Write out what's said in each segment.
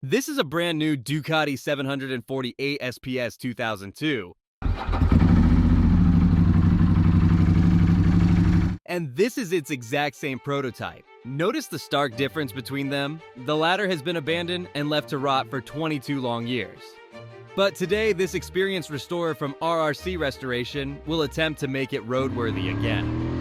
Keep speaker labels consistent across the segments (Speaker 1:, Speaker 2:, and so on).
Speaker 1: This is a brand new Ducati 748 SPS 2002. And this is its exact same prototype. Notice the stark difference between them? The latter has been abandoned and left to rot for 22 long years. But today, this experienced restorer from RRC Restoration will attempt to make it roadworthy again.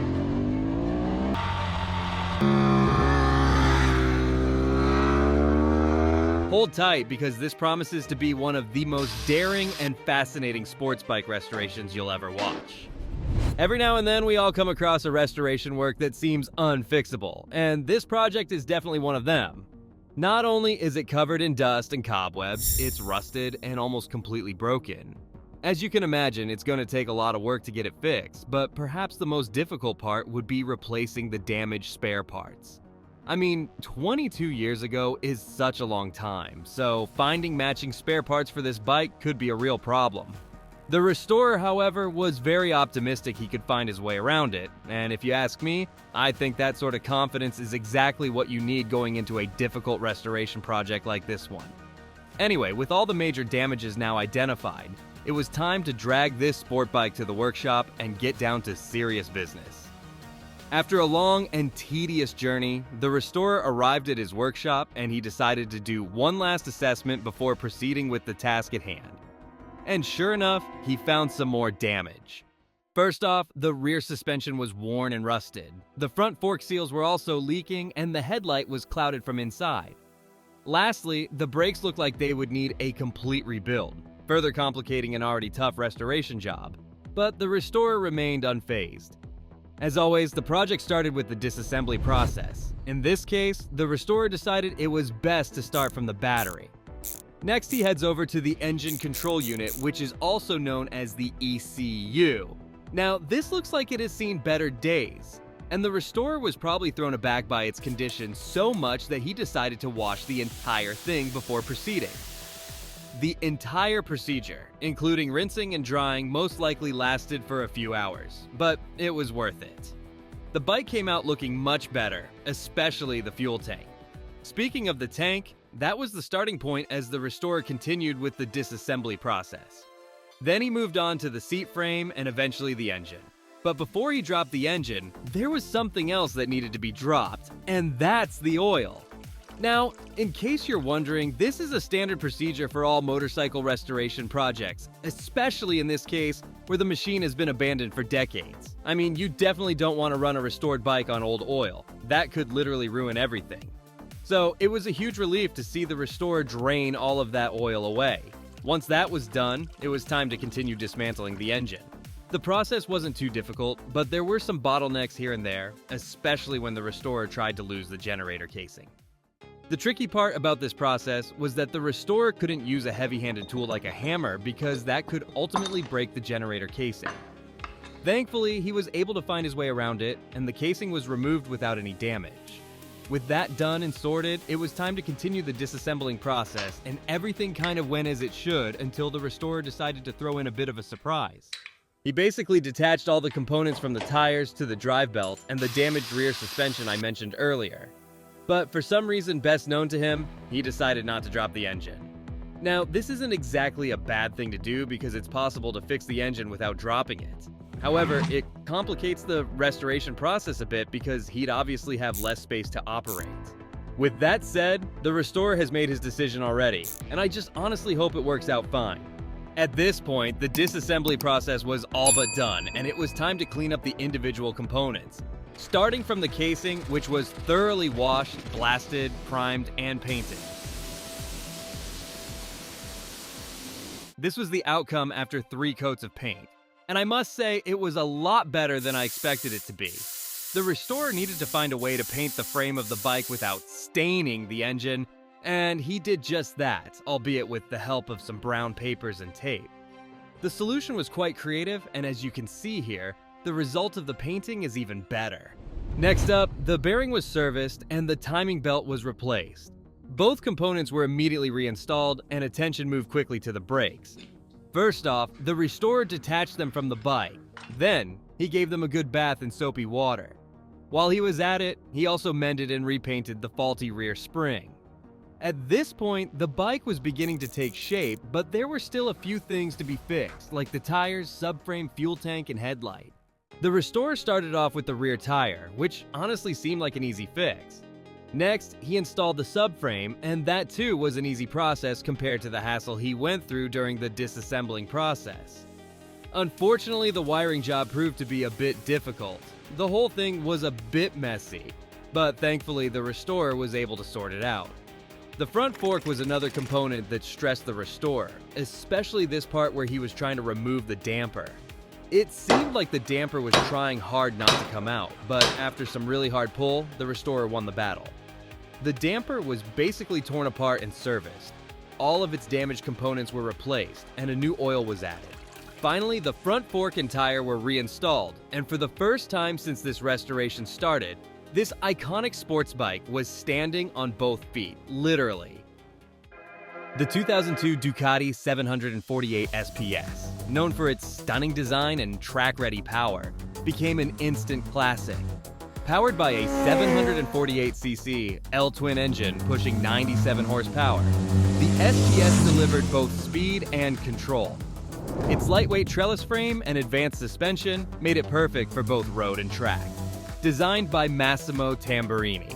Speaker 1: Hold tight, because this promises to be one of the most daring and fascinating sports bike restorations you'll ever watch. Every now and then we all come across a restoration work that seems unfixable, and this project is definitely one of them. Not only is it covered in dust and cobwebs, it's rusted and almost completely broken. As you can imagine, it's going to take a lot of work to get it fixed, but perhaps the most difficult part would be replacing the damaged spare parts. I mean, 22 years ago is such a long time, so finding matching spare parts for this bike could be a real problem. The restorer, however, was very optimistic he could find his way around it, and if you ask me, I think that sort of confidence is exactly what you need going into a difficult restoration project like this one. Anyway, with all the major damages now identified, it was time to drag this sport bike to the workshop and get down to serious business. After a long and tedious journey, the restorer arrived at his workshop and he decided to do one last assessment before proceeding with the task at hand. And sure enough, he found some more damage. First off, the rear suspension was worn and rusted. The front fork seals were also leaking and the headlight was clouded from inside. Lastly, the brakes looked like they would need a complete rebuild, further complicating an already tough restoration job. But the restorer remained unfazed. As always, the project started with the disassembly process. In this case, the restorer decided it was best to start from the battery. Next, he heads over to the engine control unit, which is also known as the ECU. Now, this looks like it has seen better days, and the restorer was probably thrown aback by its condition so much that he decided to wash the entire thing before proceeding. The entire procedure, including rinsing and drying, most likely lasted for a few hours, but it was worth it. The bike came out looking much better, especially the fuel tank. Speaking of the tank, that was the starting point as the restorer continued with the disassembly process. Then he moved on to the seat frame and eventually the engine. But before he dropped the engine, there was something else that needed to be dropped, and that's the oil. Now, in case you're wondering, this is a standard procedure for all motorcycle restoration projects, especially in this case where the machine has been abandoned for decades. I mean, you definitely don't want to run a restored bike on old oil. That could literally ruin everything. So it was a huge relief to see the restorer drain all of that oil away. Once that was done, it was time to continue dismantling the engine. The process wasn't too difficult, but there were some bottlenecks here and there, especially when the restorer tried to lose the generator casing. The tricky part about this process was that the restorer couldn't use a heavy-handed tool like a hammer because that could ultimately break the generator casing. Thankfully, he was able to find his way around it, and the casing was removed without any damage. With that done and sorted, it was time to continue the disassembling process, and everything kind of went as it should until the restorer decided to throw in a bit of a surprise. He basically detached all the components from the tires to the drive belt and the damaged rear suspension I mentioned earlier. But for some reason best known to him, he decided not to drop the engine. Now, this isn't exactly a bad thing to do because it's possible to fix the engine without dropping it. However, it complicates the restoration process a bit because he'd obviously have less space to operate. With that said, the restorer has made his decision already, and I just honestly hope it works out fine. At this point, the disassembly process was all but done, and it was time to clean up the individual components. Starting from the casing, which was thoroughly washed, blasted, primed, and painted. This was the outcome after 3 coats of paint, and I must say it was a lot better than I expected it to be. The restorer needed to find a way to paint the frame of the bike without staining the engine, and he did just that, albeit with the help of some brown papers and tape. The solution was quite creative, and as you can see here, the result of the painting is even better. Next up, the bearing was serviced and the timing belt was replaced. Both components were immediately reinstalled and attention moved quickly to the brakes. First off, the restorer detached them from the bike. Then, he gave them a good bath in soapy water. While he was at it, he also mended and repainted the faulty rear spring. At this point, the bike was beginning to take shape, but there were still a few things to be fixed, like the tires, subframe, fuel tank, and headlight. The restorer started off with the rear tire, which honestly seemed like an easy fix. Next, he installed the subframe, and that too was an easy process compared to the hassle he went through during the disassembling process. Unfortunately, the wiring job proved to be a bit difficult. The whole thing was a bit messy, but thankfully the restorer was able to sort it out. The front fork was another component that stressed the restorer, especially this part where he was trying to remove the damper. It seemed like the damper was trying hard not to come out, but after some really hard pull, the restorer won the battle. The damper was basically torn apart and serviced. All of its damaged components were replaced, and a new oil was added. Finally, the front fork and tire were reinstalled, and for the first time since this restoration started, this iconic sports bike was standing on both feet, literally. The 2002 Ducati 748 SPS, known for its stunning design and track-ready power, became an instant classic. Powered by a 748cc L-twin engine pushing 97 horsepower, the SPS delivered both speed and control. Its lightweight trellis frame and advanced suspension made it perfect for both road and track. Designed by Massimo Tamburini.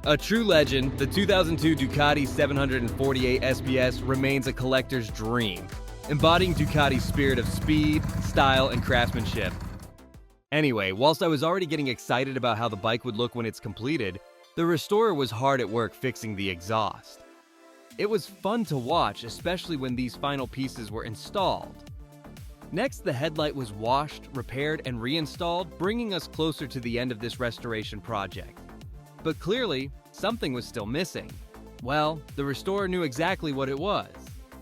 Speaker 1: A true legend, the 2002 Ducati 748 SPS remains a collector's dream, embodying Ducati's spirit of speed, style, and craftsmanship. Anyway, whilst I was already getting excited about how the bike would look when it's completed, the restorer was hard at work fixing the exhaust. It was fun to watch, especially when these final pieces were installed. Next, the headlight was washed, repaired, and reinstalled, bringing us closer to the end of this restoration project. But clearly, something was still missing. Well, the restorer knew exactly what it was.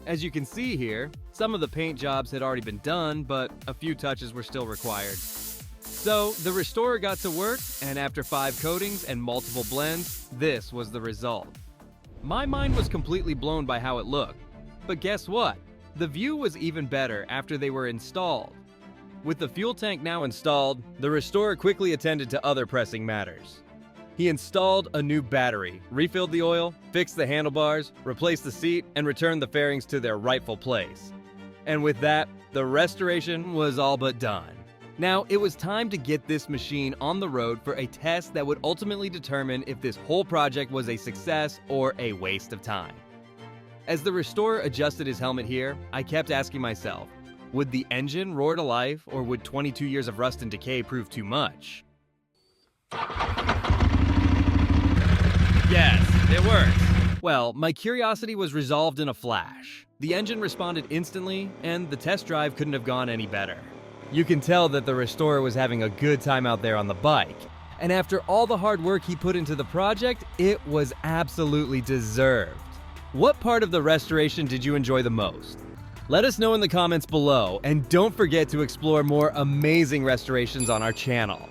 Speaker 1: As you can see here, some of the paint jobs had already been done, but a few touches were still required. So, the restorer got to work, and after 5 coatings and multiple blends, this was the result. My mind was completely blown by how it looked. But guess what? The view was even better after they were installed. With the fuel tank now installed, the restorer quickly attended to other pressing matters. He installed a new battery, refilled the oil, fixed the handlebars, replaced the seat, and returned the fairings to their rightful place. And with that, the restoration was all but done. Now, it was time to get this machine on the road for a test that would ultimately determine if this whole project was a success or a waste of time. As the restorer adjusted his helmet here, I kept asking myself, would the engine roar to life, or would 22 years of rust and decay prove too much? Yes, it works. Well, my curiosity was resolved in a flash. The engine responded instantly, and the test drive couldn't have gone any better. You can tell that the restorer was having a good time out there on the bike. And after all the hard work he put into the project, it was absolutely deserved. What part of the restoration did you enjoy the most? Let us know in the comments below, and don't forget to explore more amazing restorations on our channel.